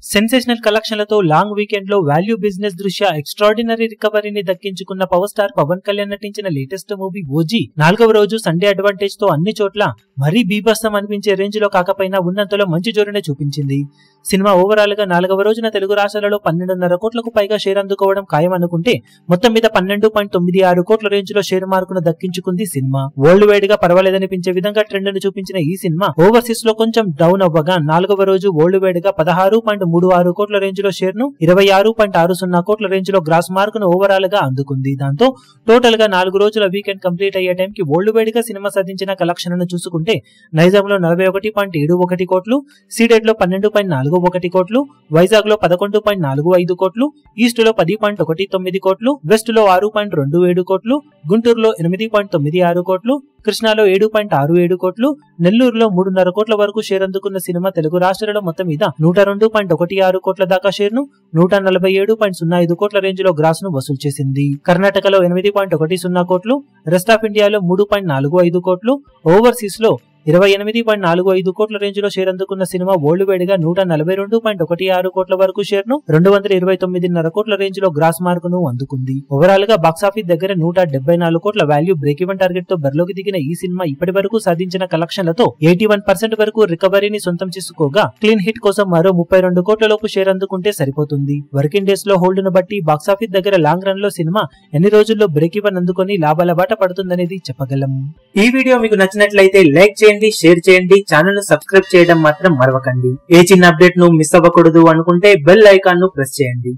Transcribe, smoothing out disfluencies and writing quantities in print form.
Sensational కలెక్షన్లతో long weekend లో value business దృష్ట్యా extraordinary రికవరీని దక్కించుకున్న పవర్ స్టార్ పవన్ కళ్యాణ్ నటించిన లేటెస్ట్ మూవీ ఓజీ 4వ రోజు సండే అడ్వాంటేజ్ తో అన్ని చోట్ల మరీ బీభత్సం అనిపించే రేంజ్ లో కాకపోయినా ఉన్నంతలో మంచి జోరునే చూపించింది. సినిమా ఓవరాల్ గా 4వ రోజున తెలుగు రాష్ట్రాలలో 12.5 కోట్లకు పైగా షేర్ అందుకోవడం ఖాయం అనుకుంటే మొత్తం మీద 12.96 కోట్ల రేంజ్ లో షేర్ మార్కును దక్కించుకుంది సినిమా. వరల్డ్ వైడ్ గా పర్వాలేదనిపించే విధంగా ట్రెండ్ ను చూపించిన ఈ సినిమా ఓవర్సీస్ లో కొంచెం డౌన్ అవ్వగా 4వ రోజు వరల్డ్ వైడ్ గా 16.36 కోట్ల రేంజ్ లో షేర్ ను 26.60 కోట్ల రేంజ్ లో గ్రాస్ మార్క్ ను ఓవరాల్ గా అందుకుంది. దాంతో టోటల్ గా 4 రోజుల వీకెండ్ కంప్లీట్ అయ్యే టైం కి వరల్డ్ వైడ్ గా సినిమా సాధించిన కలెక్షన్ ను చూసుకుంటే నైజాం లో 41.71 కోట్లు, సీడెడ్ లో 12.41 కోట్లు, వైజాగ్ లో 11.45 కోట్లు, ఈస్ట్ లో 10.19 కోట్లు, వెస్ట్ లో 6.27 కోట్లు, గుంటూరులో 8.96 కోట్లు, కృష్ణాలో 7.67 కోట్లు, నెల్లూరులో 3.5 కోట్ల వరకు షేర్ అందుకున్న సినిమా తెలుగు రాష్ట్రాలలో మొత్తం మీద 102.16 కోట్ల దాకా షేర్ ను 147.05 కోట్ల రేంజ్ లో గ్రాస్ ను వసూలు చేసింది. కర్ణాటకలో 8.10 కోట్లు, రెస్ట్ ఆఫ్ ఇండియాలో 3.45 కోట్లు, ఓవర్సీస్ లో 28.45 కోట్ల రేంజ్ లో షేర్ అందుకున్న సినిమా వరల్డ్ వైడ్ గా 142.16 కోట్ల వరకు షేర్ ను 229.5 కోట్ల రేంజ్ లో గ్రాస్ మార్క్ ను అందుకుంది. ఓవరాల్ గా బాక్సాఫీస్ దగ్గర 174 కోట్ల వాల్యూ బ్రేక్ ఈవెన్ టార్గెట్ తో బరిలోకి దిగిన ఈ సినిమా ఇప్పటి వరకు సాధించిన కలెక్షన్లతో 81% వరకు రికవరీని సొంతం చేసుకోగా క్లీన్ హిట్ కోసం మరో 32 కోట్ల లోపు షేర్ అందుకుంటే సరిపోతుంది. వర్కింగ్ డేస్ లో హోల్డ్ ను బట్టి బాక్సాఫీస్ దగ్గర లాంగ్ రన్ లో సినిమా ఎన్ని రోజుల్లో బ్రేక్ ఈవెన్ అందుకొని లాభాల బాట పడుతుందనేది చెప్పగలం. ఈ వీడియో మీకు నచ్చినట్లయితే లైక్ చేయండి, షేర్ చేయండి, ఛానల్ ను సబ్స్క్రైబ్ చేయడం మాత్రం మరవకండి. ఏ చిన్న అప్డేట్ ను మిస్ అవ్వకూడదు అనుకుంటే బెల్ ఐకాన్ ను ప్రెస్ చేయండి.